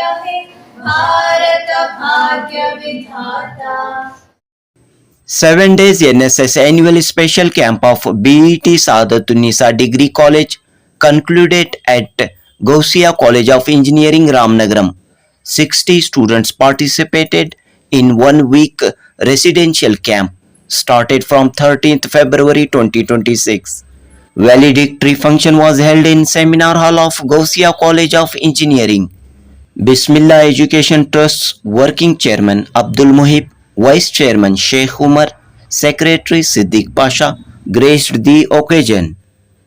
रहे भारत भाग्य विधाता। 7 days NSS annual special camp of BET Saadatunnisa Degree College concluded at Gausia College of Engineering Ramnagaram. 60 students participated in 1 week residential camp started from 13th February 2026. Valedictory function was held in Seminar Hall of Gausia College of Engineering. Bismillah Education Trust's Working Chairman Abdul Muhib, Vice Chairman Sheikh Umar, Secretary Siddiq Pasha graced the occasion.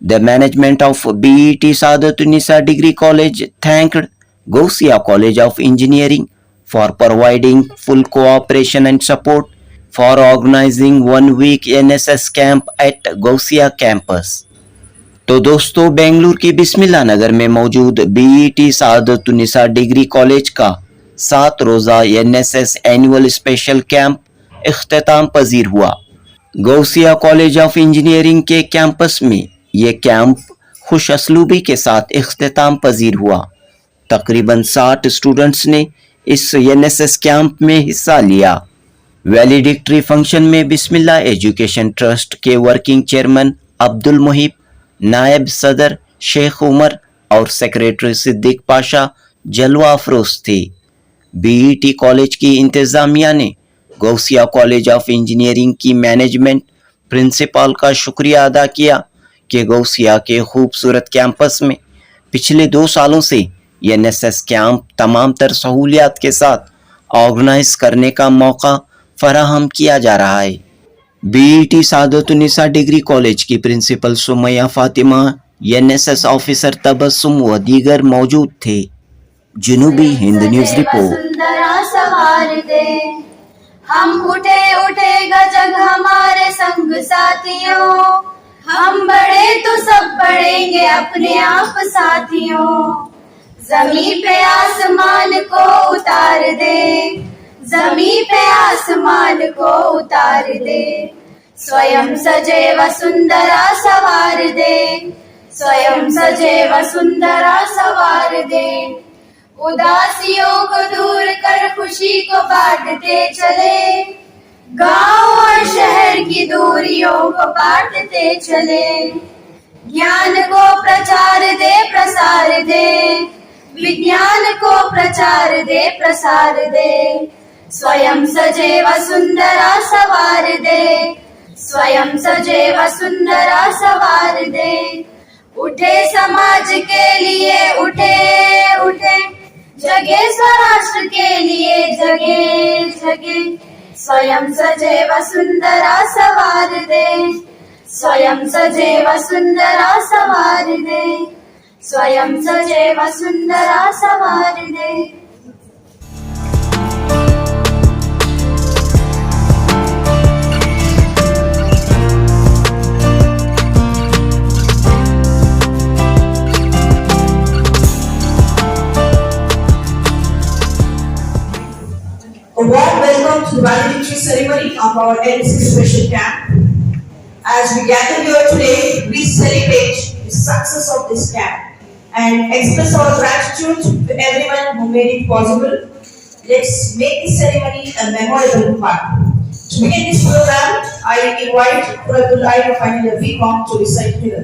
The management of BET Saadatunnisa Degree College thanked Gausia College of Engineering for providing full cooperation and support for organizing 1 week NSS camp at Gausia campus. तो दोस्तों, बेंगलुरु की बिस्मिल्लाह नगर में मौजूद BET Saadatunnisa degree college का 7 रोज़ा NSS annual special camp इख्तिताम पजीर हुआ। Gausiya college of engineering के campus में ये कैंप खुश असलूबी के साथ इख्तिताम पजीर हुआ। तकरीबन 60 स्टूडेंट्स ने इस एनएसएस कैंप में हिस्सा लिया। वैलिडिक्टरी फंक्शन में बिस्मिल्लाह एजुकेशन ट्रस्ट के वर्किंग चेयरमैन अब्दुल मुहिब, नायब सदर शेख उमर और सेक्रेटरी सिद्दीक पाशा जलवा अफरोज थे। बीईटी कॉलेज की इंतजामिया ने गौसिया कॉलेज ऑफ इंजीनियरिंग की मैनेजमेंट प्रिंसिपल का शुक्रिया अदा किया कि गौसिया के खूबसूरत कैंपस में पिछले 2 सालों से एनएसएस कैंप तमाम तर सहूलियात के साथ ऑर्गेनाइज करने का मौका फराहम किया जा रहा है। बीईटी सादतुन्निसा डिग्री कॉलेज की principal Sumaiya Fatima, NSS officer Tabassum व दीगर मौजूद थे। जनूबी हिंद न्यूज रिपोर्ट। हम उठे उठे गजग हमारे संग साथियों, हम बढ़े तो सब बढ़ेंगे अपने आप साथियों। जमीन पे आसमान को उतार दे, जमीन पे आसमान को उतार दे, स्वयं सजे वसुंधरा सवार दे, स्वयं सजे वसुंधरा सवार दे। उदासियों को दूर कर खुशी को बांटते चले, गांव और शहर की दूरियों को काटते चले। ज्ञान को प्रचार दे प्रसार दे, विज्ञान को प्रचार दे प्रसार दे, स्वयं सजे वसुंधरा सवार दे, स्वयं सजे वसुंधरा सवार दे। उठे समाज के लिए उठे उठे, जगे स्वराष्ट्र के लिए जगे जगे, स्वयं सजे वसुंधरा सवार दे, स्वयं सजे वसुंधरा सवार दे, स्वयं सजे वसुंधरा सवार दे। A warm welcome to the valedictory ceremony of our NSS special camp. As we gather here today, we celebrate the success of this camp and express our gratitude to everyone who made it possible. Let's make this ceremony a memorable one. To begin this program, I invite Quratul Ayn of Final BCom to recite here.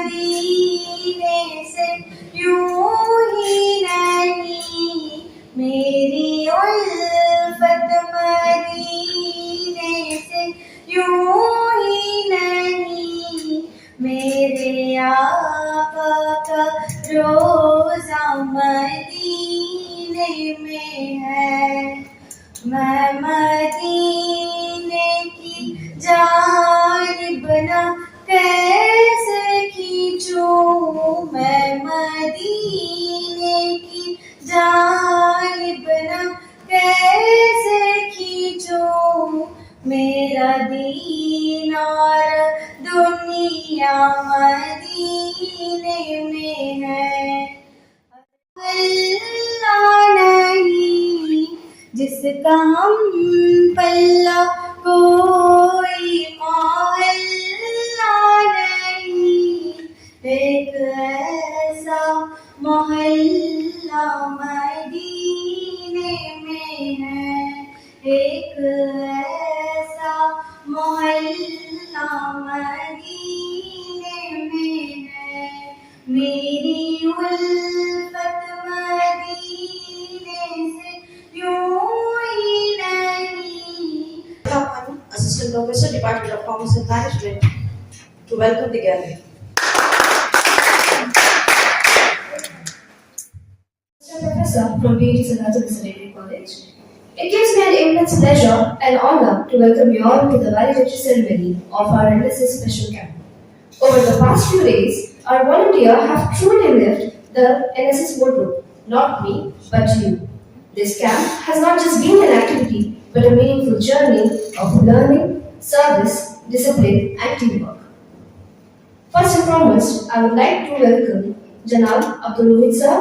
मदीने से यूं ही नहीं मेरी उल्फत, मदीने से यूं ही नहीं, मेरे आका का रोजा मदीने में है। मैं मदीने की जानिब ना कैसे खींचूं, मैं मदीने की जानिब ना कैसे खींचूं, मेरा दीनार दुनिया मदीने में है। अल्लाह नहीं जिसका हम पल्ला, कोई मोहल्ला नहीं, एक ऐसा मोहल्ला मदीने में है, एक ऐसा मोहल्ला मदीने में है। मेरी उल्फत मदीने से यूं ही नहीं। Assistant Professor, Department of Commerce and Management, to welcome the gathering. Mr. Professor from BET Sanatha Degree College. It gives me an immense pleasure and honor to welcome you all to the valedictory ceremony of our NSS Special Camp. Over the past few days, our volunteers have truly lived the NSS motto, not me, but you. This camp has not just been an activity, but a meaningful journey of learning, service, discipline, and teamwork. First and foremost, I would like to welcome Janab Abdul Muhid sir,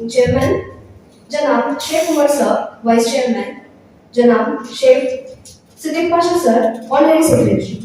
Chairman, Janab Sheikh Umar sir, Vice Chairman, Janab Sheikh Siddiq Pasha sir, Honorary Secretary.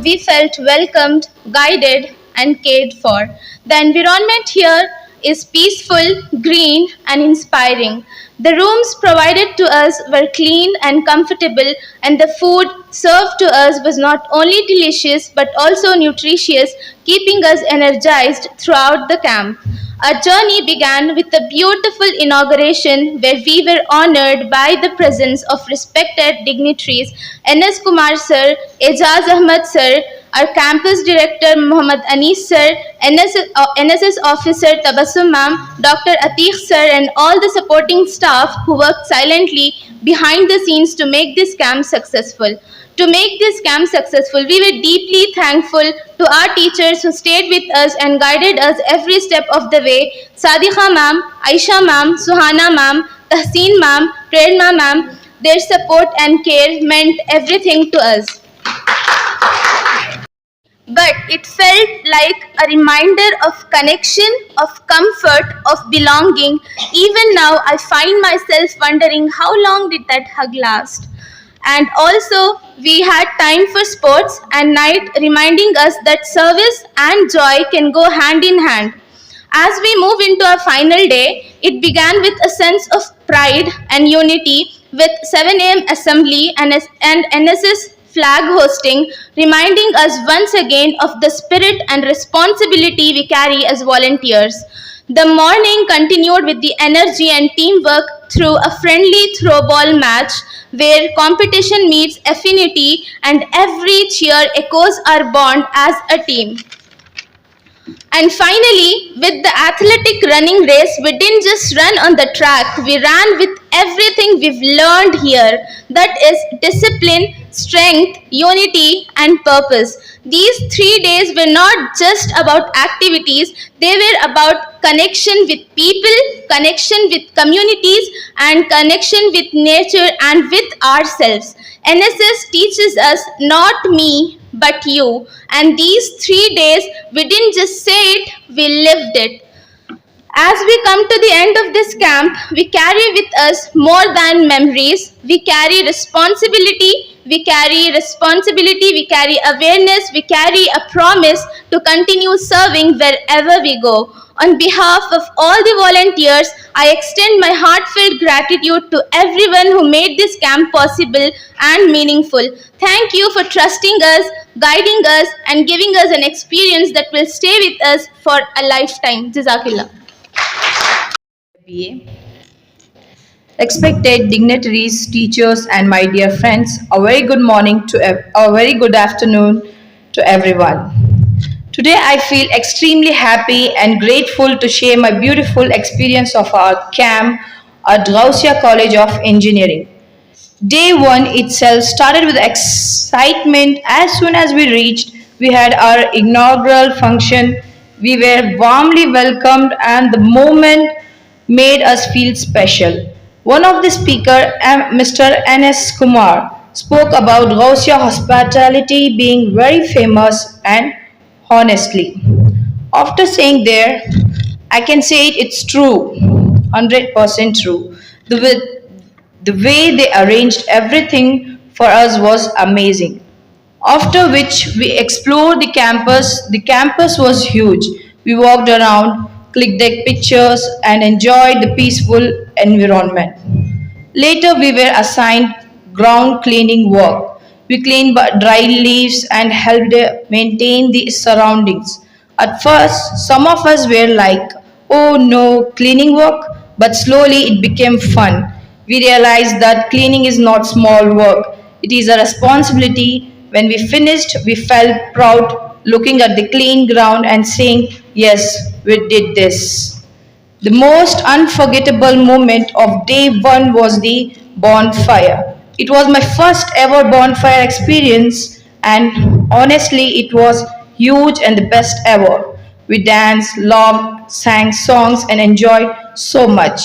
We felt welcomed, guided, and cared for. The environment here is peaceful, green, and inspiring. The rooms provided to us were clean and comfortable, and the food served to us was not only delicious but also nutritious, keeping us energized throughout the camp. Our journey began with a beautiful inauguration where we were honored by the presence of respected dignitaries N.S. Kumar sir, Ejaz Ahmad sir, our campus director Muhammad Anis sir, NSS officer Tabassum ma'am, Dr. Atiq sir, and all the supporting staff who worked silently behind the scenes to make this camp successful. To make this camp successful, we were deeply thankful to our teachers who stayed with us and guided us every step of the way. Sadiqa ma'am, Aisha ma'am, Suhana ma'am, Tahseen ma'am, Prerna ma'am, their support and care meant everything to us. But it felt like a reminder of connection, of comfort, of belonging. Even now, I find myself wondering how long did that hug last? And also, we had time for sports and night, reminding us that service and joy can go hand in hand. As we move into our final day, it began with a sense of pride and unity with 7 a.m. assembly and NSS flag hosting, reminding us once again of the spirit and responsibility we carry as volunteers. The morning continued with the energy and teamwork through a friendly throwball match where competition meets affinity and every cheer echoes our bond as a team. And finally, with the athletic running race, we didn't just run on the track, we ran with everything we've learned here. That is discipline, strength, unity, and purpose. These 3 days were not just about activities, they were about connection with people, connection with communities, and connection with nature and with ourselves. NSS teaches us not me, but you. And these 3 days, we didn't just say it, we lived it. As we come to the end of this camp, we carry with us more than memories. We carry responsibility. We carry awareness, we carry a promise to continue serving wherever we go. On behalf of all the volunteers, I extend my heartfelt gratitude to everyone who made this camp possible and meaningful. Thank you for trusting us, guiding us, and giving us an experience that will stay with us for a lifetime. Jazakillah. BA. Respected dignitaries, teachers, and my dear friends, a very good morning to a very good afternoon to everyone. Today, I feel extremely happy and grateful to share my beautiful experience of our camp at Gausia College of Engineering. Day one itself started with excitement. As soon as we reached, we had our inaugural function. We were warmly welcomed, and the moment made us feel special. One of the speakers, Mr. N.S. Kumar, spoke about Gausia hospitality being very famous and honestly. After saying there, I can say it's true, 100% true. The way they arranged everything for us was amazing. After which we explored the campus. The campus was huge. We walked around, clicked their pictures, and enjoyed the peaceful environment. Later, we were assigned ground cleaning work. We cleaned dry leaves and helped maintain the surroundings. At first, some of us were like, oh no, cleaning work? But slowly it became fun. We realized that cleaning is not small work, it is a responsibility. When we finished, we felt proud looking at the clean ground and saying, yes, we did this. The most unforgettable moment of day one was the bonfire. It was my first ever bonfire experience, and honestly, it was huge and the best ever. We danced, laughed, sang songs, and enjoyed so much.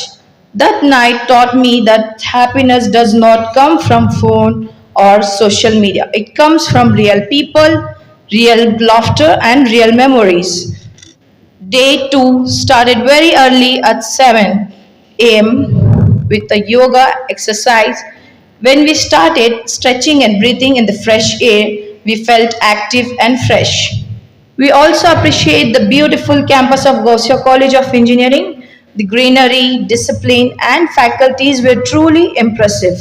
That night taught me that happiness does not come from phone or social media. It comes from real people, real laughter, and real memories. Day 2 started very early at 7 a.m. with a yoga exercise. When we started stretching and breathing in the fresh air, we felt active and fresh. We also appreciate the beautiful campus of Gausia College of Engineering. The greenery, discipline, and faculties were truly impressive.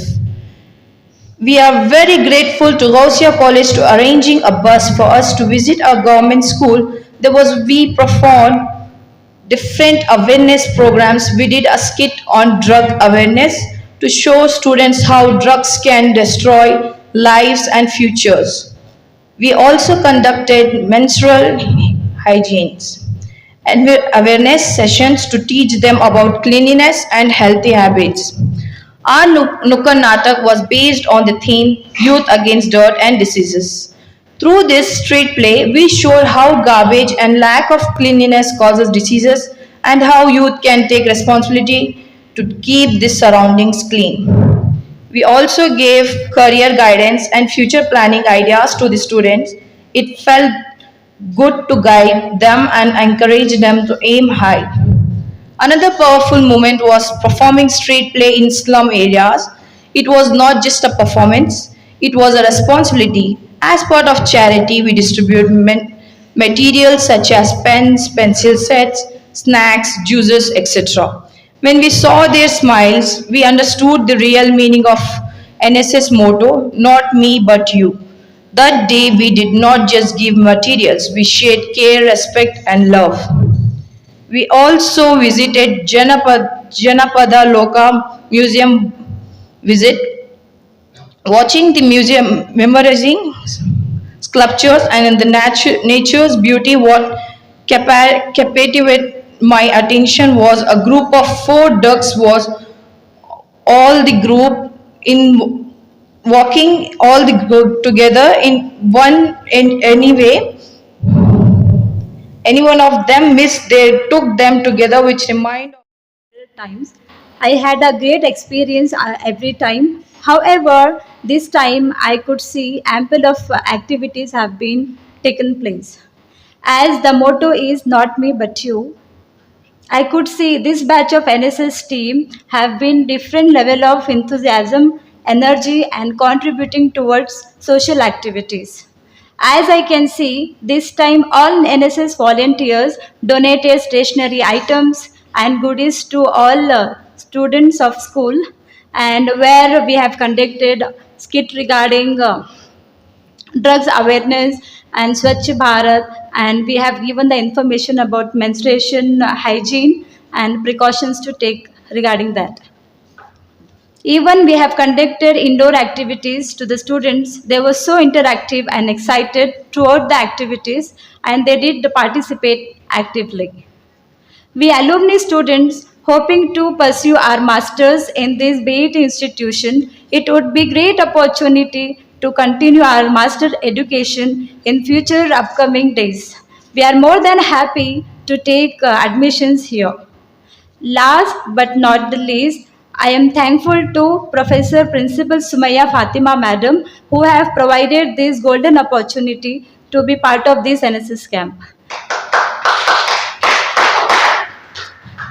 We are very grateful to Gausia College to arranging a bus for us to visit our government school. We performed different awareness programs. We did a skit on drug awareness to show students how drugs can destroy lives and futures. We also conducted menstrual hygienes and awareness sessions to teach them about cleanliness and healthy habits. Our Nukkad Natak was based on the theme Youth Against Dirt and Diseases. Through this street play, we showed how garbage and lack of cleanliness causes diseases and how youth can take responsibility to keep the surroundings clean. We also gave career guidance and future planning ideas to the students. It felt good to guide them and encourage them to aim high. Another powerful moment was performing street play in slum areas. It was not just a performance, it was a responsibility. As part of charity, we distribute materials such as pens, pencil sets, snacks, juices, etc. When we saw their smiles, we understood the real meaning of NSS motto, not me but you. That day, we did not just give materials, we shared care, respect, and love. We also visited Janapada Loka Museum visit, watching the museum memorizing sculptures and in the nature's beauty. What captivated my attention was a group of 4 ducks was all the group in walking all the group together in any way. Any one of them missed, they took them together, which remind times. I had a great experience every time. However, this time I could see ample of activities have been taken place. As the motto is not me but you, I could see this batch of NSS team have been different level of enthusiasm, energy and contributing towards social activities. As I can see, this time all NSS volunteers donated stationery items and goodies to all students of school, and where we have conducted skit regarding drugs awareness and Swachh Bharat, and we have given the information about menstruation hygiene and precautions to take regarding that. Even we have conducted indoor activities to the students. They were so interactive and excited throughout the activities, and they did participate actively. We alumni students hoping to pursue our masters in this BET institution, it would be great opportunity to continue our master education in future upcoming days. We are more than happy to take admissions here. Last but not the least, I am thankful to Professor Principal Sumaya Fatima Madam who have provided this golden opportunity to be part of this NSS camp.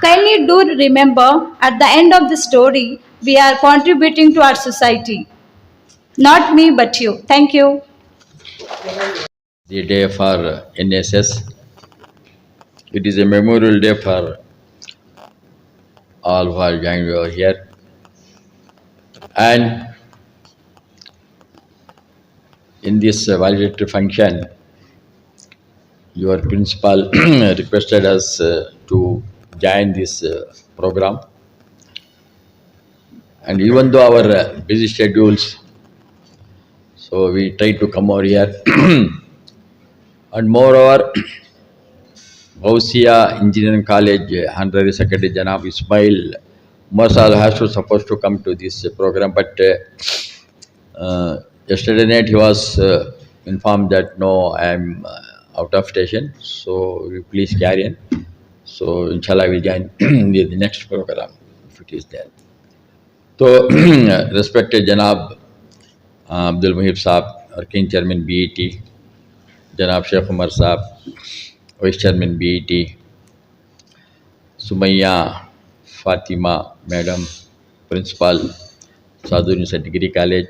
Kindly do remember, at the end of the story, we are contributing to our society. Not me, but you. Thank you. The day for NSS. It is a memorial day for all who are joined over here. And in this valedictory function, your principal requested us to join this program. And even though our busy schedules, so we try to come over here. And moreover, Gausia Engineering College Honorary Secretary Janab Ismail Masal has to supposed to come to this program, but yesterday night he was informed that no, I am out of station, so you please carry on. So inshallah we join the next program if it is there. So respected Janab Abdul Muhib Saab, Working Chairman BET, Janab Sheikh Umar Saab, Vice Chairman BET, Sumaya Fatima Madam, Principal, Sadhu Nisa Degree College,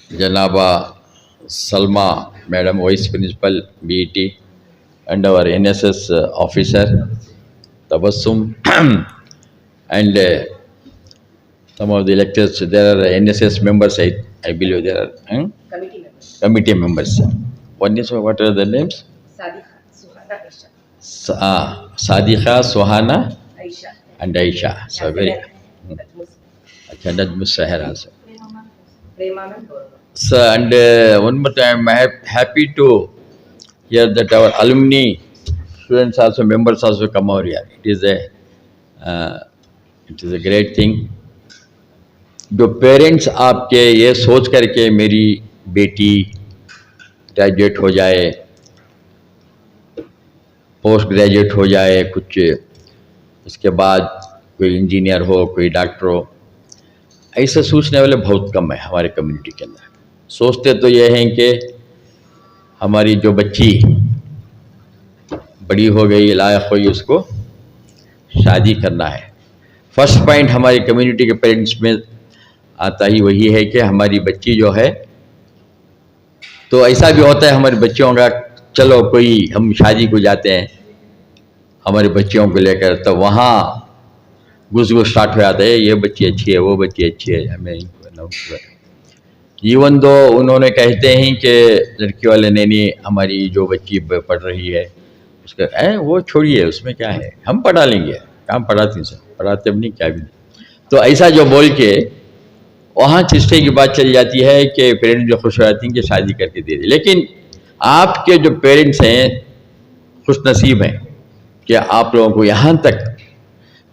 Janaba Salma Madam, Vice Principal BET, and our NSS officer, Tabassum, and some of the lecturers. There are NSS members, I believe there are committee members. One is, what are the names? Sadiqa, Suhana, and Aisha. So very. Najmus Sahar also. So, and one more time, I am happy to hear that our alumni, students also, members also come over here. It is a great thing. जो parents आपके ये सोच करके मेरी बेटी graduate हो जाए, post graduate हो जाए, कुछ उसके बाद कोई इंजीनियर हो, कोई डॉक्टर हो, ऐसे सोचने वाले बहुत कम है हमारे कम्युनिटी के अंदर। सोचते तो ये हैं कि हमारी जो बच्ची बड़ी हो गई, लायक हुई, उसको शादी करना है। फर्स्ट पॉइंट हमारी कम्युनिटी के पेरेंट्स में आता ही वही है कि हमारी बच्ची जो है, तो ऐसा भी होता है हमारे बच्चों का, चलो कोई हम शादी को जाते हैं हमारे बच्चियों को लेकर, तो वहाँ घुस स्टार्ट हो जाता है, ये बच्ची अच्छी है, वो बच्ची अच्छी है, हमें इवन दो उन्होंने कहते हैं कि लड़की वाले नहीं हमारी जो बच्ची पढ़ रही है उसका वो छोड़िए, उसमें क्या है, हम पढ़ा लेंगे, काम पढ़ाते हैं, सब पढ़ाते भी नहीं, क्या भी नहीं। तो ऐसा जो बोल के वहाँ चिस्टे की बात चल जाती है कि पेरेंट्स जो खुश हो जाती हैं कि शादी करके दे दे। लेकिन आपके जो पेरेंट्स हैं खुश नसीब हैं कि आप लोगों को यहाँ तक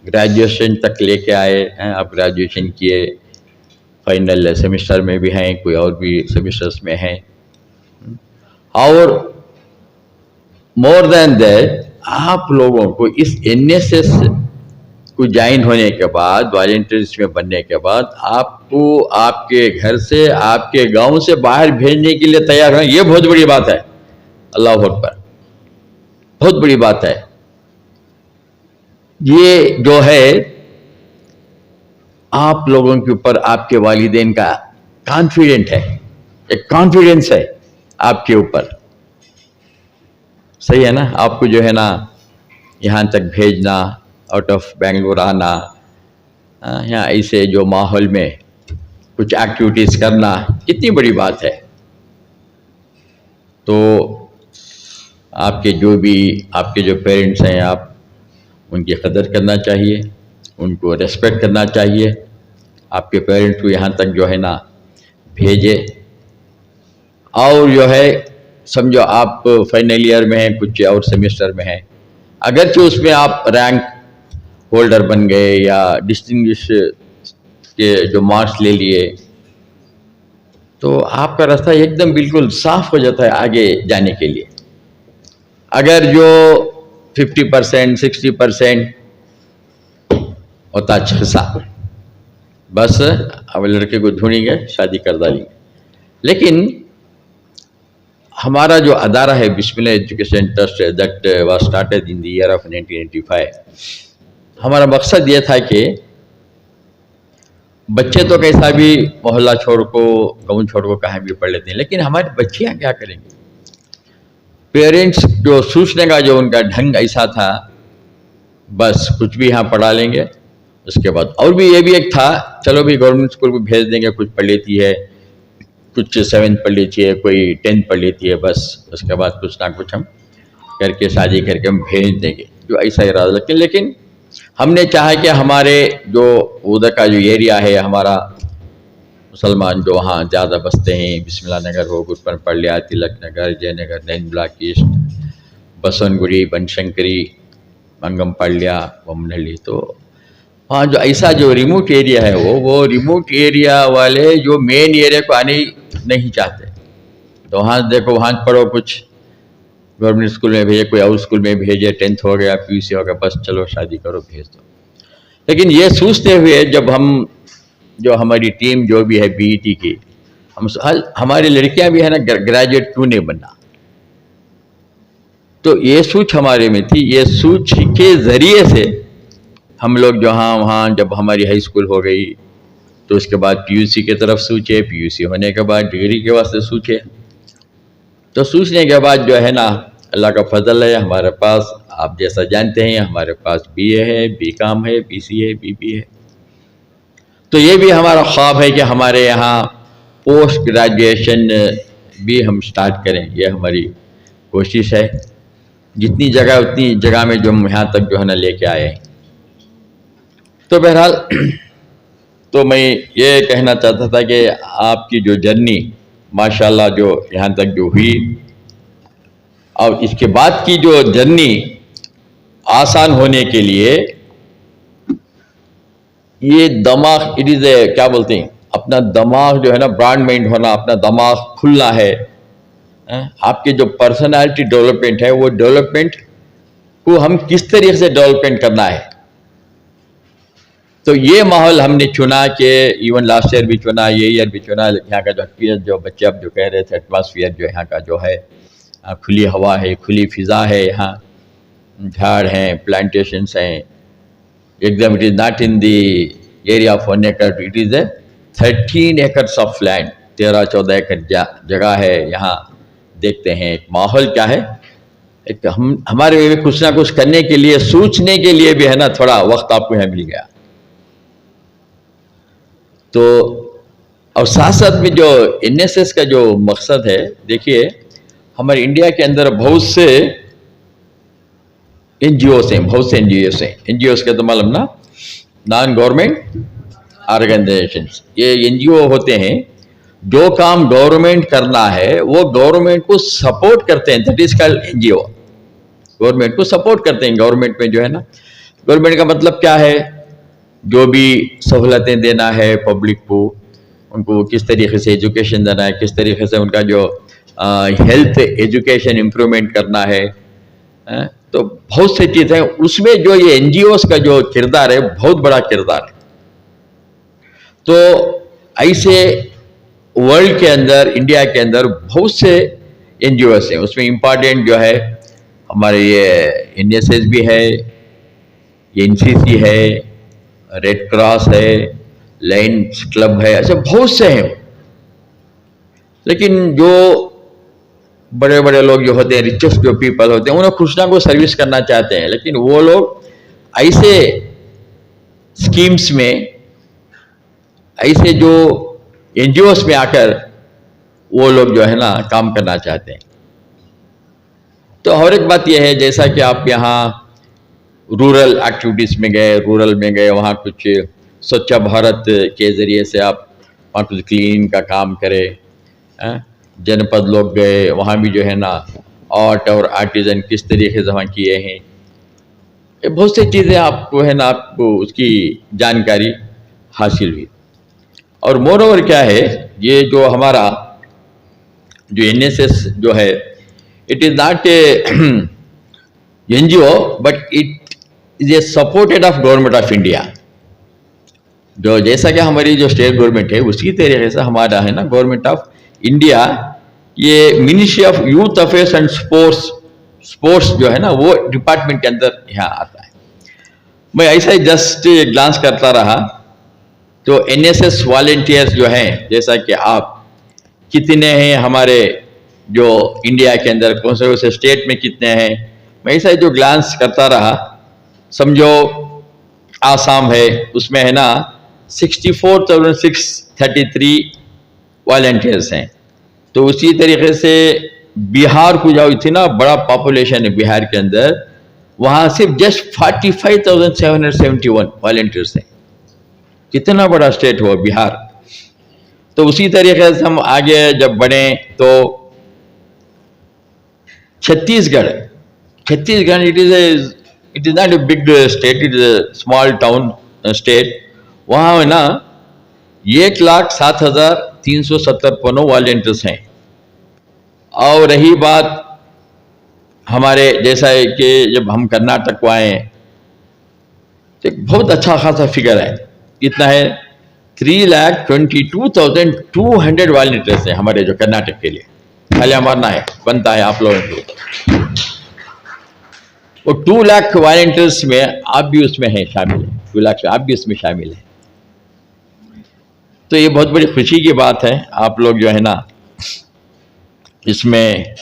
ग्रेजुएशन तक लेके आए हैं। आप ग्रेजुएशन किए, फाइनल सेमेस्टर में भी हैं, कोई और भी सेमेस्टर्स में हैं, और मोर देन दैट आप लोगों को इस एनएसएस को ज्वाइन होने के बाद, वॉलंटियर्स में बनने के बाद, आपको आपके घर से, आपके गांव से बाहर भेजने के लिए तैयार होना, ये बहुत बड़ी बात है। अल्लाह अकबर, बहुत बड़ी बात है। ये जो है आप लोगों के ऊपर आपके वालिदैन का कॉन्फिडेंट है, एक कॉन्फिडेंस है आपके ऊपर, सही है ना। आपको जो है ना यहाँ तक भेजना, आउट ऑफ बेंगलोर आना, यहाँ ऐसे जो माहौल में कुछ एक्टिविटीज़ करना, कितनी बड़ी बात है। तो आपके जो पेरेंट्स हैं, आप उनकी कदर करना चाहिए, उनको रेस्पेक्ट करना चाहिए। आपके पेरेंट्स को यहाँ तक जो है ना भेजे, और जो है समझो आप फाइनल ईयर में हैं, कुछ और सेमेस्टर में हैं, अगरचे उसमें आप रैंक होल्डर बन गए या डिस्टिंग्विश के जो मार्क्स ले लिए, तो आपका रास्ता एकदम बिल्कुल साफ हो जाता है आगे जाने के लिए। अगर जो 50%, 60% होता अच्छा, बस अब लड़के को ढूंढेंगे, शादी कर डालेंगे। लेकिन हमारा जो अदारा है Bismillah education trust, that was started in the year of 1985, हमारा मकसद ये था कि बच्चे तो कैसा भी मोहल्ला छोड़ को, गाँव छोड़ को कहीं भी पढ़ लेते हैं, लेकिन हमारे बच्चियाँ क्या करेंगे। पेरेंट्स जो सोचने का जो उनका ढंग ऐसा था, बस कुछ भी यहाँ पढ़ा लेंगे, उसके बाद और भी ये भी एक था, चलो भी गवर्नमेंट स्कूल को भेज देंगे, कुछ पढ़ लेती है, कुछ 7th पढ़ लेती है, कोई 10th पढ़ लेती है, बस उसके बाद कुछ ना कुछ हम करके शादी करके हम भेज देंगे, जो ऐसा इरादा। लेकिन हमने चाहा कि हमारे जो उधर का जो एरिया है, हमारा मुसलमान जो वहाँ ज़्यादा बसते हैं, बिस्मिल्लाह नगर हो, गुरपन पड़लिया, तिलक नगर, जयनगर, नैन ब्लॉक ईस्ट, बसवनगुड़ी, बनशंकरी, मंगम पड़लिया, बमनहली, तो वहाँ जो ऐसा जो रिमोट एरिया है, वो रिमोट एरिया वाले जो मेन एरिया को आने नहीं चाहते। तो वहाँ देखो, वहाँ पढ़ो, कुछ गवर्नमेंट स्कूल में भेजे, कोई और स्कूल में भेजे, 10th हो गया, PUC हो गया, बस चलो शादी करो, भेज दो। लेकिन ये सोचते हुए जब हम जो हमारी टीम जो भी है BET की, हमारी लड़कियां भी है ना, ग्रेजुएट क्यों नहीं बनना, तो ये सोच हमारे में थी। ये सोच के ज़रिए से हम लोग वहाँ जब हमारी हाई स्कूल हो गई, तो उसके बाद PUC की तरफ सोचे, PUC होने के बाद डिग्री के वास्ते सोचे। तो सोचने के बाद जो है ना, अल्लाह का फजल है, हमारे पास आप जैसा जानते हैं, हमारे पास BA है, BCom है, BC है, BB है। तो ये भी हमारा ख्वाब है कि हमारे यहाँ पोस्ट ग्रेजुएशन भी हम स्टार्ट करें, ये हमारी कोशिश है। जितनी जगह उतनी जगह में जो हम यहाँ तक जो है ना लेके आए हैं। तो बहरहाल तो मैं ये कहना चाहता था कि आपकी जो जर्नी माशाल्लाह जो यहाँ तक जो हुई, और इसके बाद की जो जर्नी आसान होने के लिए ये दिमाग, इट इज़ ए क्या बोलते हैं, अपना दिमाग जो है ना, ब्रॉड माइंड होना, अपना दिमाग खुलना है। आपके जो पर्सनालिटी डेवलपमेंट है, वो डेवलपमेंट को हम किस तरीके से डेवलपमेंट करना है, तो ये माहौल हमने चुना कि इवन लास्ट ईयर भी चुना, ये ईयर भी चुना। यहाँ का जो एटमॉस्फियर, जो बच्चे अब जो कह रहे थे, एटमॉस्फियर जो यहाँ का जो है, खुली हवा है, खुली फिज़ा है, यहाँ झाड़ हैं, प्लांटेशंस हैं, एकदम it is not in the area of 1 एकड़, it is 13 acres of land, 13-14 एकड़ जगह है। यहाँ देखते हैं एक माहौल क्या है, एक हमारे में कुछ ना कुछ करने के लिए, सोचने के लिए भी है ना, थोड़ा वक्त आपको यहाँ मिल गया। तो और साथ साथ में जो NSS का जो मकसद है, देखिए हमारे इंडिया के अंदर बहुत से NGOs हैं, बहुत से NGOs हैं। NGOs का तो मालूम ना, नॉन गवर्नमेंट ऑर्गेनाइजेशंस। ये NGO होते हैं, जो काम गवर्नमेंट करना है वो गवर्नमेंट को सपोर्ट करते हैं, that is called NGO। Government को सपोर्ट करते हैं, गवर्नमेंट में जो है ना गवर्नमेंट का मतलब क्या है? जो भी सहूलतें देना है पब्लिक को, उनको किस तरीके से एजुकेशन देना है, किस तरीके से उनका जो हेल्थ एजुकेशन इम्प्रूवमेंट करना है, तो बहुत सी चीज़ें हैं उसमें। जो ये एनजीओस का जो किरदार है बहुत बड़ा किरदार है। तो ऐसे वर्ल्ड के अंदर, इंडिया के अंदर बहुत से एनजीओस हैं। उसमें इम्पॉर्टेंट जो है हमारे ये एनएसएस भी है, एनसीसी है, रेड क्रॉस है, लायंस क्लब है, ऐसे बहुत से हैं। लेकिन जो बड़े बड़े लोग जो होते हैं, रिचेस्ट जो पीपल होते हैं, उन्हें कुछ ना कुछ सर्विस करना चाहते हैं, लेकिन वो लोग ऐसे स्कीम्स में, ऐसे जो एनजीओस में आकर वो लोग जो है ना काम करना चाहते हैं। तो और एक बात यह है, जैसा कि आप यहाँ रूरल एक्टिविटीज़ में गए, रूरल में गए, वहाँ कुछ स्वच्छ भारत के ज़रिए से आप वहाँ कुछ क्लीन का काम करें। जनपद लोग गए, वहाँ भी जो है ना आर्ट और आर्टिज़न किस तरीके से वहाँ किए हैं, ये बहुत सी चीज़ें आपको है ना, आपको उसकी जानकारी हासिल हुई। और मोर ओवर क्या है, ये जो हमारा जो एनएसएस जो है, it is not a NGO but it is a supported of government of India. जो जैसा कि हमारी जो स्टेट गवर्नमेंट है उसी तरीके से हमारा है ना गवर्नमेंट ऑफ इंडिया, ये ministry of youth affairs and sports जो है ना वो डिपार्टमेंट के अंदर यहाँ आता है। मैं ऐसा ही जस्ट ग्लांस करता रहा तो एनएसएस वॉलेंटियर्स जो हैं, जैसा कि आप कितने हैं हमारे जो इंडिया के अंदर, कौन से स्टेट में कितने हैं, मैं ऐसा ही जो ग्लांस करता रहा, समझो आसाम है, उसमें है ना 64,633 वॉलेंटियर्स हैं। तो उसी तरीके से बिहार को जाओ, इतना बड़ा पॉपुलेशन है बिहार के अंदर, वहाँ सिर्फ जस्ट 45,771 वॉलेंटियर्स हैं। कितना बड़ा स्टेट हुआ बिहार। तो उसी तरीके से हम आगे जब बढ़े तो Chhattisgarh, it is not a big state, it is a small town state. वहाँ है ना 1,07,357 वॉलेंटियर्स हैं। और रही बात हमारे जैसा है कि जब हम कर्नाटक को आए तो बहुत अच्छा खासा फिगर है, कितना है 3,22,200 वॉलेंटियर्स हैं हमारे जो कर्नाटक के लिए। खाली हमारा है बनता है आप लोगों के, वो 2 लाख वॉलेंटियर्स में आप भी उसमें हैं शामिल हैं, 2 लाख आप भी उसमें शामिल हैं। तो ये बहुत बड़ी खुशी की बात है, आप लोग जो है ना इसमें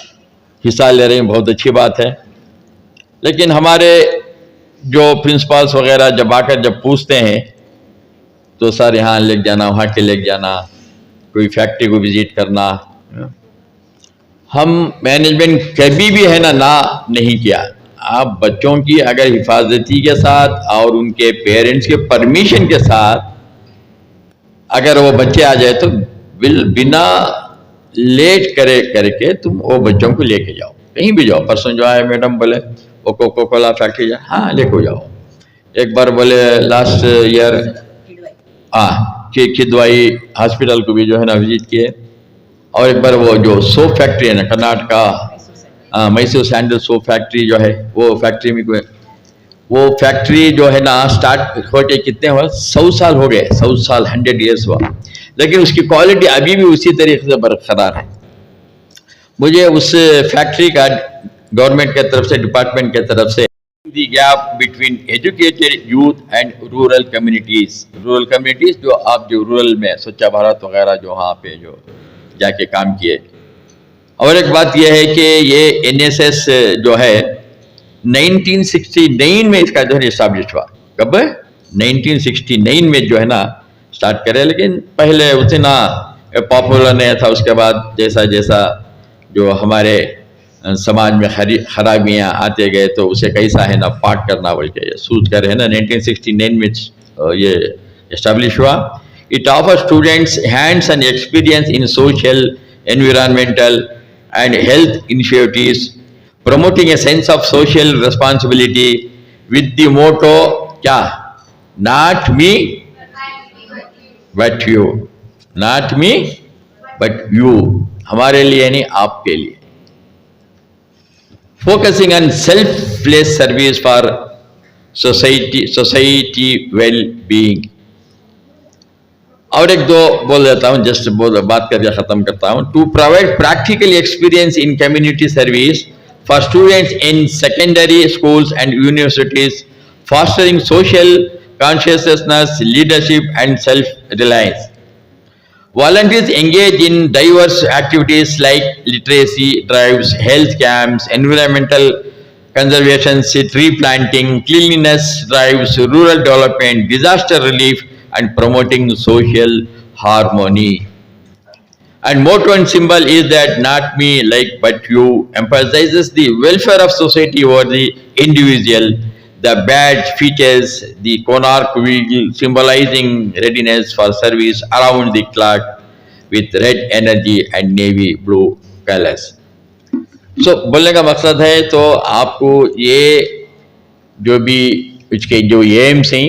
हिस्सा ले रहे हैं, बहुत अच्छी बात है। लेकिन हमारे जो प्रिंसिपल्स वगैरह जब आकर जब पूछते हैं तो सर यहाँ ले जाना, वहाँ के ले जाना, कोई फैक्ट्री को विजिट करना, हम मैनेजमेंट कभी भी है ना नहीं किया। आप बच्चों की अगर हिफाजती के साथ और उनके पेरेंट्स के परमिशन के साथ अगर वो बच्चे आ जाए तो बिना लेट करके तुम वो बच्चों को लेके जाओ, कहीं भी जाओ। परसों जो आए मैडम बोले वो कोको कोला फैक्ट्री जाए, हाँ लेके जाओ। एक बार बोले लास्ट ईयर खिदवाई हॉस्पिटल को भी जो है ना विजिट किए। और एक बार वो जो सोप फैक्ट्री है ना Karnataka, Mysore sandal soap factory जो है, वो फैक्ट्री में वो फैक्ट्री जो है ना स्टार्ट होके कितने हुआ, 100 साल हो गए, 100 साल 100 ईयर्स हुआ, लेकिन उसकी क्वालिटी अभी भी उसी तरीके से बरकरार है। मुझे उस फैक्ट्री का गवर्नमेंट के तरफ से, डिपार्टमेंट के तरफ से the gap between educated youth and rural communities जो आप जो रूरल में स्वच्छ भारत वगैरह जो वहाँ पे जो जाके काम किए। और एक बात यह है कि ये एनएसएस जो है 1969 में इसका जो है इस्टेब्लिश हुआ। कब? 1969 में जो है ना स्टार्ट करे, लेकिन पहले उतना पॉपुलर नहीं था। उसके बाद जैसा जैसा जो हमारे समाज में खराबियाँ आते गए तो उसे कैसा है ना पार्ट करना बोल के सूझ कर है ना 1969 में ये इस्टेब्लिश हुआ। It offer students hands and experience in social, environmental and health initiatives, promoting a sense of social responsibility, with the motto क्या, not me but you, not me but you, हमारे लिए नहीं आपके लिए. Focusing on selfless service for society well-being. और एक दो बोल देता हूँ, जस्ट बात करके खत्म करता हूँ. To provide practical experience in community service for students in secondary schools and universities, fostering social consciousness, leadership and self-reliance. Volunteers engage in diverse activities like literacy drives, health camps, environmental conservation, tree planting, cleanliness drives, rural development, disaster relief, and promoting social harmony. And motto and symbol is that not me like but you, emphasizes the welfare of society over the individual. The badge features the monarch wheel symbolizing readiness for service around the clock with red energy and navy blue colors. So बोलने का मकसद है तो आपको ये जो भी इसके जो एम्स हैं,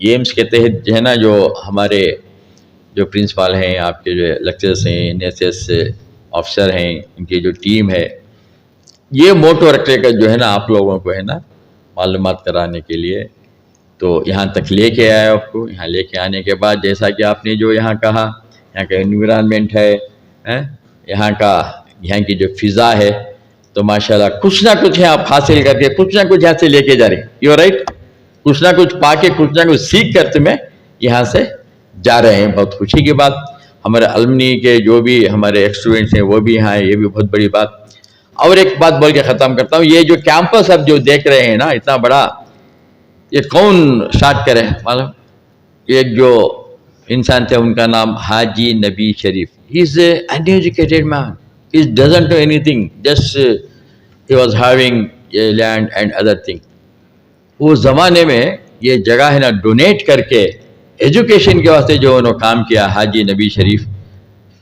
एम्स के तहत जो है ना, जो हमारे जो प्रिंसिपल हैं, आपके जो लेक्चरर्स हैं, एनएसएस ऑफिसर हैं, इनकी जो टीम है, ये मोटो रखने का जो है ना आप लोगों को है ना मालूमात कराने के लिए तो यहाँ तक लेके आया. आपको यहाँ लेके आने के बाद जैसा कि आपने जो यहाँ कहा, यहाँ का एनवायरनमेंट है, यहाँ की जो फिज़ा है, तो माशाल्लाह कुछ ना कुछ है आप हासिल करके कुछ ना कुछ यहाँ से लेके जा रहे हैं. यू राइट, कुछ ना कुछ पाके कुछ ना कुछ सीख कर तुम्हें यहाँ से जा रहे हैं. बहुत खुशी की बात. हमारे अलमनी के जो भी हमारे स्टूडेंट्स हैं वो भी यहाँ है, ये भी बहुत बड़ी बात. और एक बात बोल के ख़त्म करता हूँ. ये जो कैंपस अब जो देख रहे हैं ना इतना बड़ा, ये कौन स्टार्ट करे मालूम? एक जो इंसान थे उनका नाम Haji Nabi Sharif. He is uneducated man, he doesn't know anything, just he was having a land and other thing. उस ज़माने में ये जगह है ना डोनेट करके एजुकेशन के वास्ते जो उन्होंने काम किया हाजी नबी शरीफ,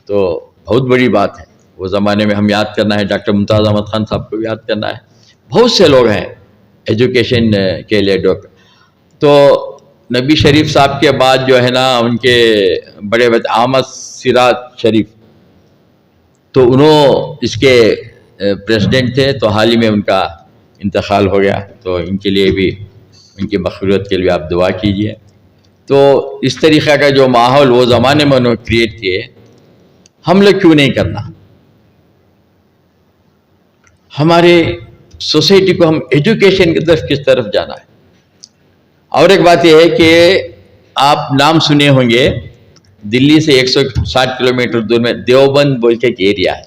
तो बहुत बड़ी बात है. वो ज़माने में हम याद करना है, डॉक्टर मुमताज़ अहमद खान साहब को याद करना है. बहुत से लोग हैं एजुकेशन के लिए डॉक्टर. तो नबी शरीफ साहब के बाद जो है ना उनके बड़े बच्चे अहमद सिराज शरीफ, तो उन्होंने इसके प्रेसिडेंट थे. तो हाल ही में उनका इंतकाल हो गया, तो इनके लिए भी, इनकी मग़फ़िरत के लिए आप दुआ कीजिए. तो इस तरीक़े का जो माहौल वो ज़माने में उन्होंने क्रिएट किए, हम लोग क्यों नहीं करना? हमारे सोसाइटी को हम एजुकेशन की तरफ किस तरफ जाना है. और एक बात यह है कि आप नाम सुने होंगे, दिल्ली से 160 किलोमीटर दूर में देवबंद बोल के एक एरिया है.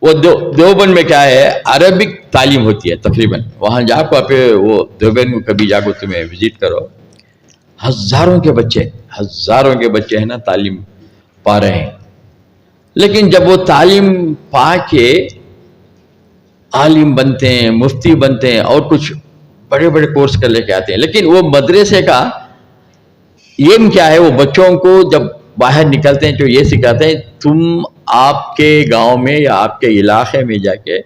वो देवबंद में क्या है, अरबिक तालीम होती है तकरीबन. वहाँ जाकर आप वो देवबंद को कभी जाकर तुम्हें विजिट करो, हज़ारों के बच्चे हैं ना तालीम पा रहे हैं. लेकिन जब वो तालीम पा के आलिम बनते हैं, मुफ्ती बनते हैं और कुछ बड़े बड़े कोर्स कर लेके आते हैं, लेकिन वो मदरसे का एम क्या है? वो बच्चों को जब बाहर निकलते हैं तो ये सिखाते हैं, तुम आपके गांव में या आपके इलाके में जाके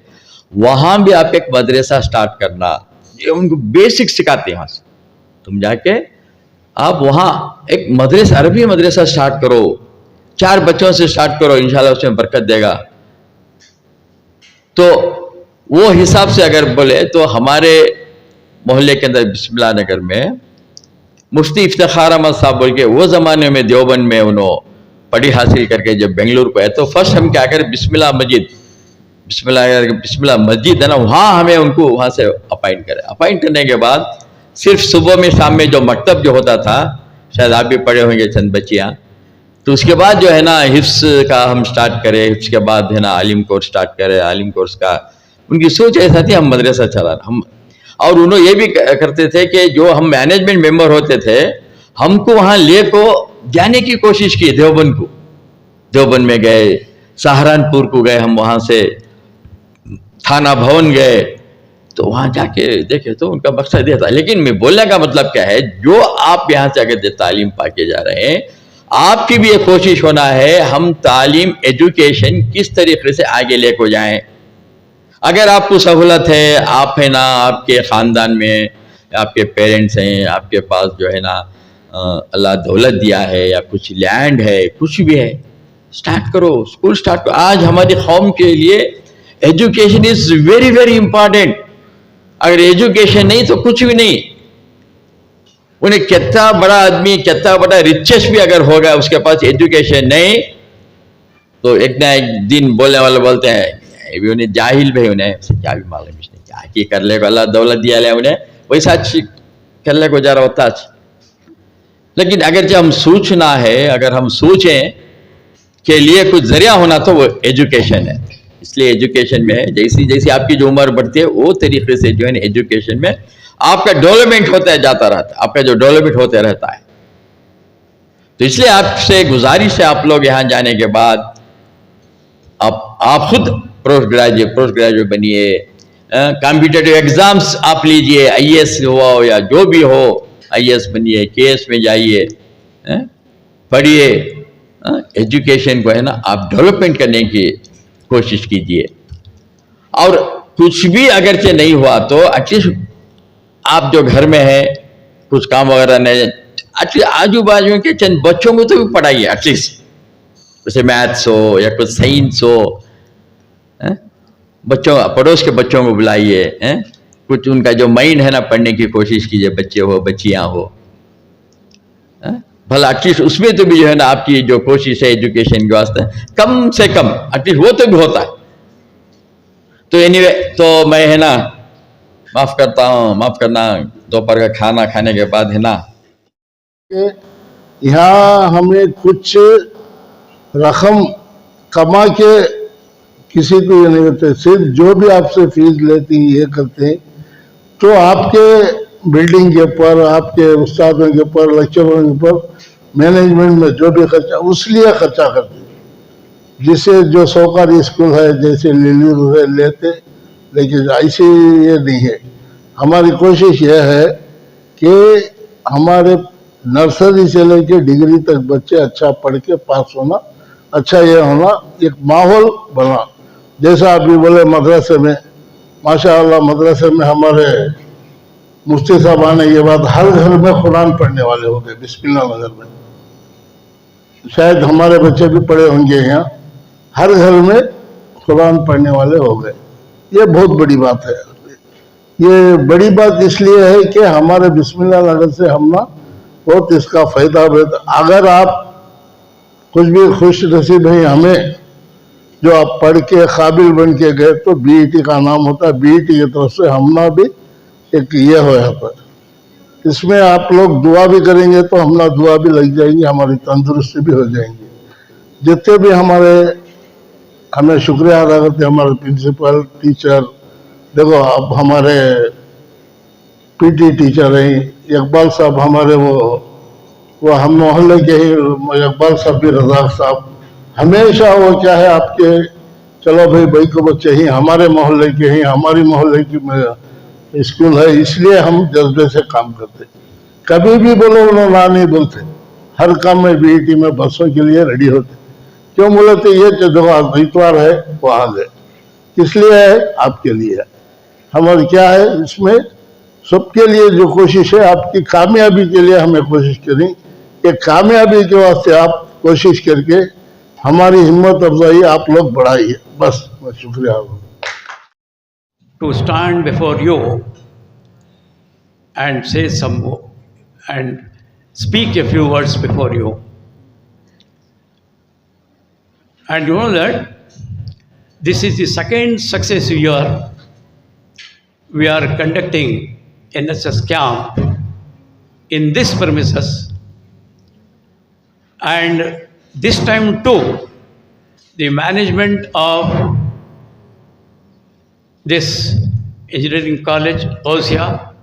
वहां भी आप एक मदरसा स्टार्ट करना. ये उनको बेसिक सिखाते हैं. वहां से तुम जाके आप वहां एक मदरसा, अरबी मदरसा स्टार्ट करो, 4 बच्चों से स्टार्ट करो, इंशाल्लाह उसमें बरकत देगा. तो वो हिसाब से अगर बोले तो हमारे मोहल्ले के अंदर बिस्मिल्लाह नगर में मुफ्ती इफ्तिखार अहमद साहब बोल के, वो ज़माने में देवबंद में उन्होंने पढ़ी हासिल करके जब बेंगलुरु को आए, तो फर्स्ट हम क्या करें, बिस्मिल्लाह मस्जिद है ना, वहाँ हमें उनको वहाँ से अपॉइंट करें. अपॉइंट करने के बाद सिर्फ सुबह में शाम में जो मकतब जो होता था, शायद आप भी पढ़े होंगे चंद बच्चियाँ, तो उसके बाद जो है ना हिफ्स का हम स्टार्ट करें. हिफ्स के बाद है ना आलिम कोर्स स्टार्ट करें. आलिम कोर्स का उनकी सोच ऐसा थी, हम मदरसा चला हम. और उन्होंने ये भी करते थे कि जो हम मैनेजमेंट मेंबर होते थे, हमको वहाँ ले को जाने की कोशिश की. देवबंद में गए, सहारनपुर को गए, हम वहाँ से थाना भवन गए, तो वहाँ जाके देखे तो उनका मकसद ये था. लेकिन मैं बोलने का मतलब क्या है, जो आप यहाँ से अगर तालीम पाके जा रहे हैं, आपकी भी ये कोशिश होना है हम तालीम एजुकेशन किस तरीके से आगे लेकर जाएं. अगर आपको सहूलत है, आप है ना आपके ख़ानदान में आपके पेरेंट्स हैं, आपके पास जो है ना अल्लाह दौलत दिया है या कुछ लैंड है, कुछ भी है, स्टार्ट करो, स्कूल स्टार्ट करो। आज हमारी कौम के लिए education is very very important. अगर एजुकेशन नहीं तो कुछ भी नहीं। उन्हें कितना बड़ा आदमी, कितना बड़ा रिचेस्ट भी अगर होगा, उसके पास एजुकेशन नहीं तो एक ना एक दिन बोलने वाले बोलते हैं भी उन्हें जाहिल भाई, उन्हें क्या भी मालूम नहीं क्या की कर ले, अल्लाह दौलत दिया ले उन्हें, वैसा अच्छी कर ले को जा रहा होता। लेकिन अगर जब हम सोचना है, अगर हम सोचें के लिए कुछ जरिया होना तो वो एजुकेशन है। इसलिए एजुकेशन में जैसी जैसी आपकी जो उम्र बढ़ती है वो तरीके से जो है एजुकेशन में आपका डेवलपमेंट होता है, जाता रहता है, आपका जो डेवलपमेंट होता रहता है। तो इसलिए आपसे गुजारिश है, आप लोग यहाँ जाने के बाद आप खुद पोस्ट ग्रेजुएट बनिए, कॉम्पिटिटिव एग्जाम्स आप लीजिए, आईएएस हो या जो भी हो, आईएएस बनिए, केएस में जाइए, पढ़िए, एजुकेशन को है ना आप डेवलपमेंट करने की कोशिश कीजिए। और कुछ भी अगरचे नहीं हुआ तो एटलीस्ट आप जो घर में है कुछ काम वगैरह नहीं, एटलीस्ट आजू बाजू के चंद बच्चों को तो भी पढ़ाइए, एटलीस्ट जैसे मैथ्स हो या कुछ साइंस हो, बच्चों पड़ोस के बच्चों को बुलाइए, कुछ उनका जो माइंड है ना पढ़ने की कोशिश कीजिए, बच्चे हो बच्चियां हो, भला एटलीस्ट उसमें तो भी जो है ना आपकी जो कोशिश है एजुकेशन के वास्ते कम से कम एटलीस्ट वो तो भी होता है। तो एनीवे, तो मैं है ना माफ करता हूँ, माफ करना, दोपहर का खाना खाने के बाद है ना यहाँ हमें कुछ रकम कमा के किसी को ये नहीं करते, सिर्फ जो भी आपसे फीस लेती हैं ये करते हैं, तो आपके बिल्डिंग के ऊपर, आपके उस्तादों के ऊपर, लेक्चरों के ऊपर, मैनेजमेंट में जो भी खर्चा उसलिए खर्चा करते हैं, जिससे जो सरकारी स्कूल है जैसे ले लेते, लेकिन ऐसे ये नहीं है। हमारी कोशिश ये है कि हमारे नर्सरी से लेके डिग्री तक बच्चे अच्छा पढ़ के पास होना, अच्छा ये होना, एक माहौल बना। जैसा आप भी बोले मदरसे में, माशाअल्लाह मदरसे में हमारे मुफ्ती साहब आने के बाद हर घर में कुरान पढ़ने वाले हो गए, बिस्मिल्लाह नगर में। शायद हमारे बच्चे भी पढ़े होंगे यहाँ, हर घर में कुरान पढ़ने वाले हो गए। ये बहुत बड़ी बात है। ये बड़ी बात इसलिए है कि हमारे बिस्मिल्लाह नगर से हम ना बहुत इसका फायदा होता। अगर आप कुछ भी खुश नसीब है हमें, जो आप पढ़ के काबिल बन के गए, तो बीईटी का नाम होता है, बीईटी की तरफ से हमना भी एक ये हो यहाँ पर। इसमें आप लोग दुआ भी करेंगे तो हमना दुआ भी लग जाएंगे, हमारी तंदुरुस्ती भी हो जाएंगी। जितने भी हमारे हमें शुक्रिया अदा करते हमारे प्रिंसिपल टीचर, देखो अब हमारे पीटी टीचर हैं इकबाल साहब, हमारे वो हम मोहल्ले के ही इकबाल साहब भी, रजाक साहब, हमेशा वो क्या है आपके, चलो भाई को बच्चे ही हमारे मोहल्ले के ही, हमारी मोहल्ले की स्कूल है, इसलिए हम जज्बे से काम करते। कभी भी बोलो उन्होंने ना नहीं बोलते, हर काम में बीईटी में बसों के लिए रेडी होते। क्यों बोले तो ये जो आज इतवार है वो आ गए, इसलिए है आपके लिए है। हमारे क्या है इसमें सबके लिए जो कोशिश है, आपकी कामयाबी के लिए हमें कोशिश करें कि कामयाबी के वास्ते आप कोशिश करके हमारी हिम्मत अफजाई आप लोग बढ़ाइए। बस मैं शुक्रिया। To stand before you and say and speak a few words before you. And you know that this is the second success year we are conducting NSS camp in this premises, and this time too the management of this engineering college, Gausia,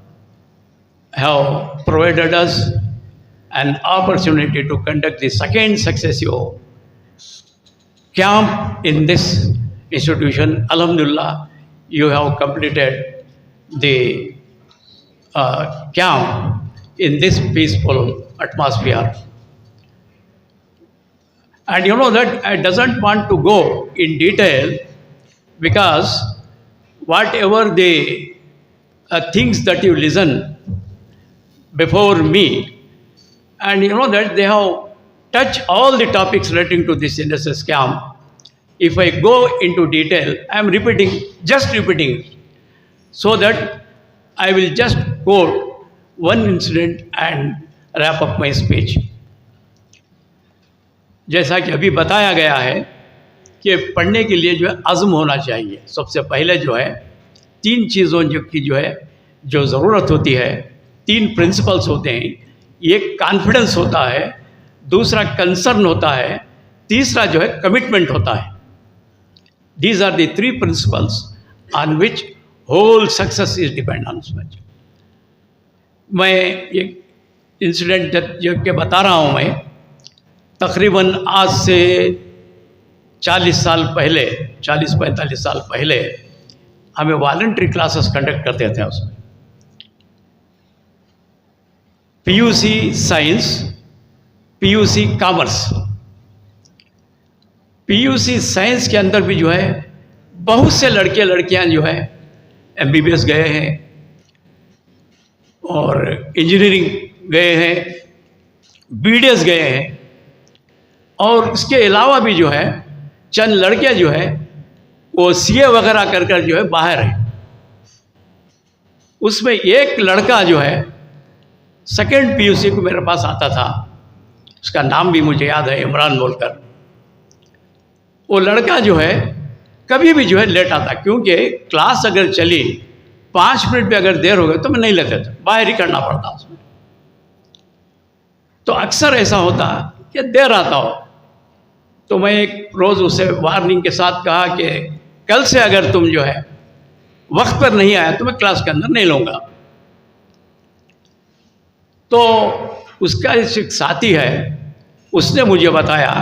have provided us an opportunity to conduct the second successive camp in this institution. Alhamdulillah, you have completed the camp in this peaceful atmosphere. And you know that I doesn't want to go in detail, because whatever the things that you listen before me, and you know that they have touched all the topics relating to this NSS camp. If I go into detail, I am just repeating, so that I will just quote one incident and wrap up my speech. जैसा कि अभी बताया गया है कि पढ़ने के लिए जो है अज़्म होना चाहिए। सबसे पहले जो है 3 चीज़ों की जो ज़रूरत होती है, 3 प्रिंसिपल्स होते हैं। एक कॉन्फिडेंस होता है, दूसरा कंसर्न होता है, तीसरा जो है कमिटमेंट होता है। These are the 3 principles on which whole success is depend on such. मैं एक इंसिडेंट जो के बता रहा हूँ, मैं तकरीबन आज से 40-45 साल पहले हमें वॉलंटरी क्लासेस कंडक्ट करते थे। उसमें PUC science, PUC commerce. PUC science के अंदर भी जो है बहुत से लड़के लड़कियां जो है MBBS गए हैं और इंजीनियरिंग गए हैं, BDS गए हैं, और इसके अलावा भी जो है चंद लड़के जो है वो CA वगैरह कर जो है बाहर हैं। उसमें एक लड़का जो है 2nd PUC को मेरे पास आता था, उसका नाम भी मुझे याद है, इमरान बोलकर। वो लड़का जो है कभी भी जो है लेट आता, क्योंकि क्लास अगर चली 5 मिनट भी अगर देर हो गई तो मैं नहीं लेते थे, बाहर ही करना पड़ता उसमें। तो अक्सर ऐसा होता कि देर आता हो, तो मैं एक रोज़ उसे वार्निंग के साथ कहा कि कल से अगर तुम जो है वक्त पर नहीं आया तो मैं क्लास के अंदर नहीं लूँगा। तो उसका एक साथी है, उसने मुझे बताया,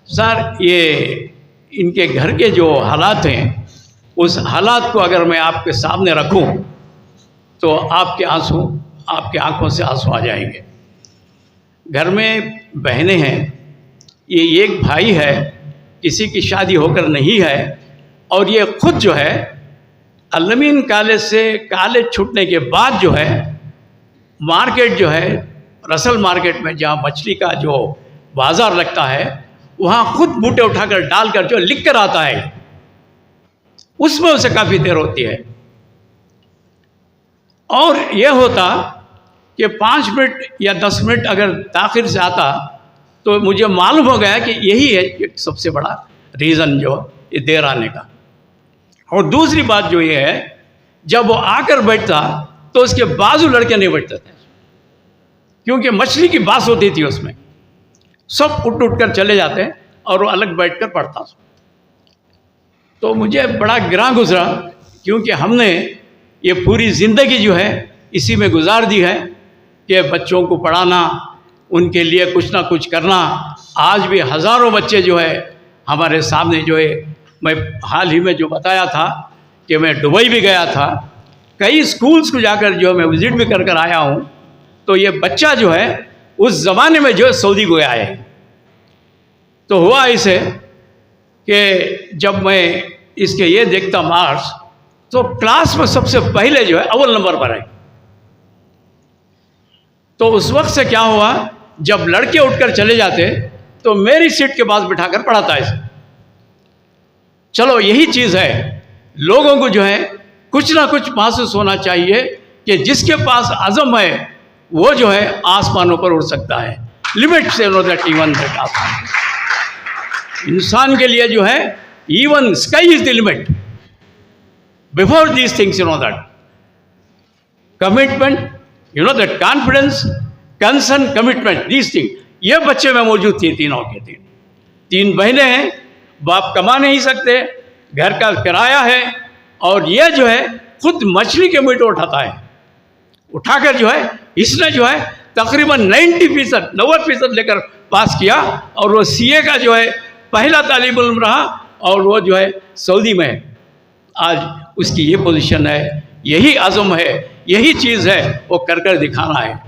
सर ये इनके घर के जो हालात हैं, उस हालात को अगर मैं आपके सामने रखूं तो आपके आंखों से आंसू आ जाएंगे। घर में बहनें हैं, ये एक भाई है, किसी की शादी होकर नहीं है, और ये खुद जो है अल-अमीन कॉलेज से कॉलेज छूटने के बाद जो है मार्केट जो है रसल मार्केट में, जहाँ मछली का जो बाज़ार लगता है, वहाँ खुद बूटे उठाकर डालकर जो लिख कर आता है, उसमें उसे काफ़ी देर होती है। और यह होता कि 5 मिनट या 10 मिनट अगर ताख़िर से आता तो मुझे मालूम हो गया कि यही है एक सबसे बड़ा रीज़न जो ये देर आने का। और दूसरी बात जो ये है, जब वो आकर बैठता तो उसके बाजू लड़के नहीं बैठते थे, क्योंकि मछली की बात होती थी उसमें। सब उठ कर चले जाते हैं और वो अलग बैठकर पढ़ता। तो मुझे बड़ा गिरा गुजरा, क्योंकि हमने ये पूरी ज़िंदगी जो है इसी में गुजार दी है कि बच्चों को पढ़ाना, उनके लिए कुछ ना कुछ करना। आज भी हज़ारों बच्चे जो है हमारे सामने जो है, मैं हाल ही में जो बताया था कि मैं दुबई भी गया था, कई स्कूल्स को जाकर जो मैं विज़िट भी कर आया हूँ। तो ये बच्चा जो है उस ज़माने में जो है सऊदी गया है। तो हुआ इसे कि जब मैं इसके ये देखता मार्क्स, तो क्लास में सबसे पहले जो है अव्वल नंबर पर है। तो उस वक्त से क्या हुआ, जब लड़के उठकर चले जाते तो मेरी सीट के पास बिठाकर पढ़ाता इसे। चलो यही चीज़ है, लोगों को जो है कुछ ना कुछ महसूस होना चाहिए कि जिसके पास अज़म है वो जो है आसमानों पर उड़ सकता है। लिमिट से नो दैट इवन दैट आसमान, इंसान के लिए जो है even sky is the limit. Before these things you know that commitment, you know that confidence, concern, commitment, these thing, ये बच्चे में मौजूद थी। तीनों के तीन बहनें हैं, बाप कमा नहीं सकते, घर का किराया है, और ये जो है खुद मछली के मीट उठाता है। उठाकर जो है इसने जो है तकरीबन 90% लेकर पास किया, और वो CA का जो है पहला तालिब इल्म रहा, और वो जो है सऊदी में आज उसकी ये पोजीशन है। यही अज़म है, यही चीज़ है, वो कर दिखाना है।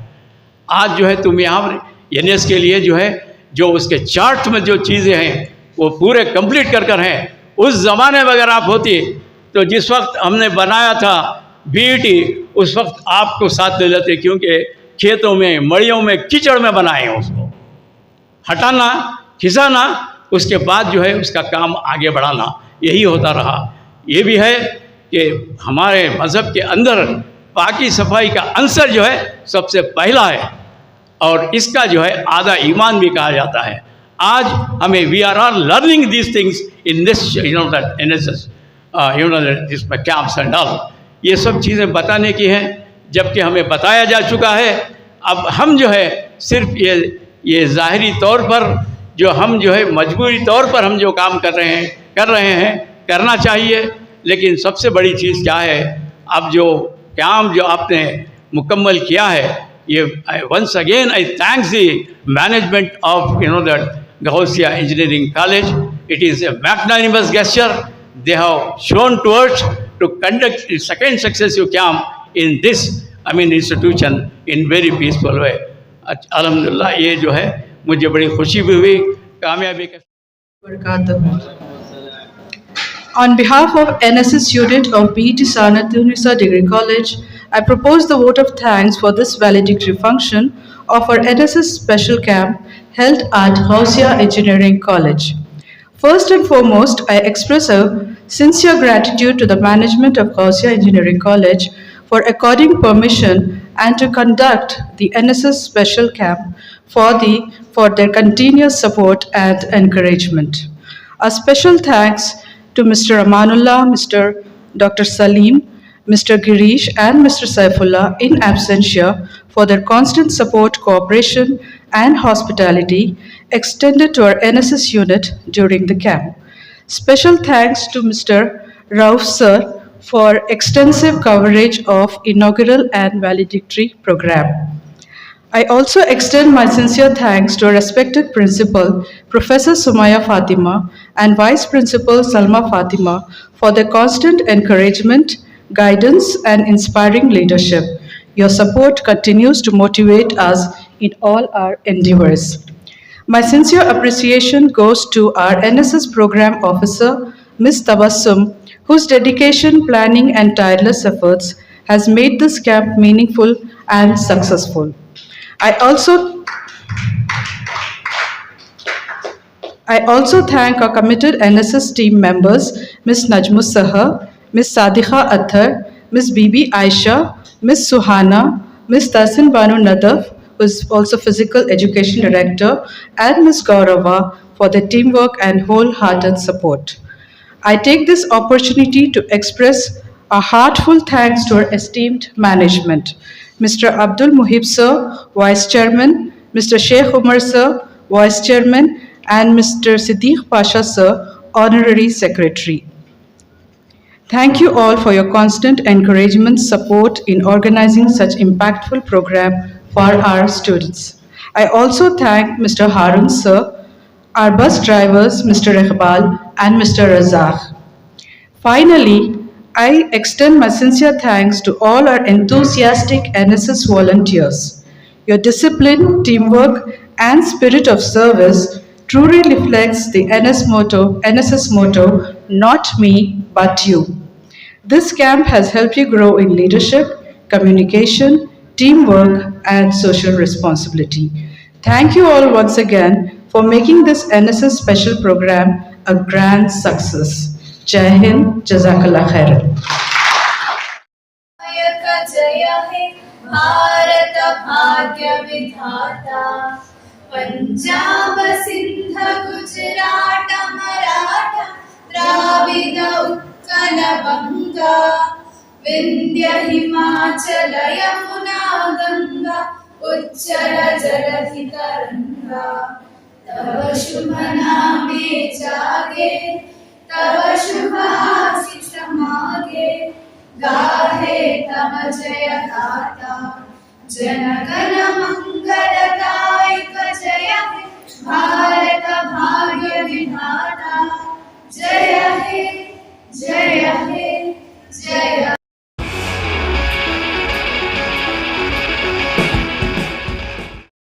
आज जो है तुम यहाँ पर NS के लिए जो है जो उसके चार्ट में जो चीज़ें हैं वो पूरे कंप्लीट कर हैं। उस ज़माने में अगर आप होती तो जिस वक्त हमने बनाया था BET, उस वक्त आपको साथ ले लेते, क्योंकि खेतों में, मड़ियों में, कीचड़ में बनाए हैं उसको हटाना, खिंचाना, उसके बाद जो है उसका काम आगे बढ़ाना, यही होता रहा। ये भी है कि हमारे मज़हब के अंदर पाकी सफाई का अंसर जो है सबसे पहला है और इसका जो है आधा ईमान भी कहा जाता है। आज हमें we are are learning this things in this that NSS this camps and all, ये सब चीज़ें बताने की हैं, जबकि हमें बताया जा चुका है। अब हम जो है सिर्फ ये ज़ाहिरी तौर पर जो हम जो है मजबूरी तौर पर हम जो काम कर रहे हैं करना चाहिए, लेकिन सबसे बड़ी चीज़ क्या है, अब जो काम जो आपने मुकम्मल किया है, ये once again I thanks the management of that Gausia Engineering College. It is a magnanimous gesture they have shown towards to conduct the second successive camp in this institution in very peaceful way. Alhamdulillah, ये जो है मुझे बड़ी खुशी भी हुई, कामयाबी के On behalf of NSS unit of BET Sanatunisa Degree College, I propose the vote of thanks for this valedictory function of our NSS special camp held at Gausia Engineering College. First and foremost, I express a sincere gratitude to the management of Gausia Engineering College for according permission and to conduct the NSS special camp for their continuous support and encouragement. A special thanks to Mr. Amanullah, Mr. Dr. Salim, Mr. Girish and Mr. Saifullah in absentia for their constant support, cooperation and hospitality extended to our NSS unit during the camp. Special thanks to Mr. Rauf sir for extensive coverage of inaugural and valedictory program. I also extend my sincere thanks to our respected principal, Professor Sumaya Fatima, and Vice Principal Salma Fatima for their constant encouragement, guidance, and inspiring leadership. Your support continues to motivate us in all our endeavors. My sincere appreciation goes to our NSS Program Officer, Ms. Tabassum, whose dedication, planning, and tireless efforts has made this camp meaningful and successful. I also thank our committed NSS team members, Ms. Najmus Sahar, Ms. Sadikha Athar, Ms. Bibi Aisha, Ms. Suhana, Ms. Tasin Banu Nadaf, who is also Physical Education Director, and Ms. Gaurava for their teamwork and wholehearted support. I take this opportunity to express a heartfelt thanks to our esteemed management, Mr. Abdul Muhib sir, Vice Chairman, Mr. Sheikh Umar sir, Vice Chairman, and Mr. Siddiq Pasha sir, Honorary Secretary. Thank you all for your constant encouragement, support in organizing such impactful program for our students. I also thank Mr. Harun sir, our bus drivers, Mr. Iqbal and Mr. Razak. Finally, I extend my sincere thanks to all our enthusiastic NSS volunteers. Your discipline, teamwork, and spirit of service truly reflects the NSS motto, not me, but you. This camp has helped you grow in leadership, communication, teamwork, and social responsibility. Thank you all once again for making this NSS special program a grand success. Jai Hind, Jazakallah Khairan. जय हे भारत भाग्य विधाता, पंजाब सिंध गुजरात मराठा द्राविड उत्कल बंगा, विंध्य हिमाचल यमुना गंगा उच्चल जलधि तरंगा। तव शुभ नामे जागे, तव शुभ आशीष मागे, गाहे तव जय गाथा। जन गण मंगलदायक जय हे भारत भाग्य विधाता।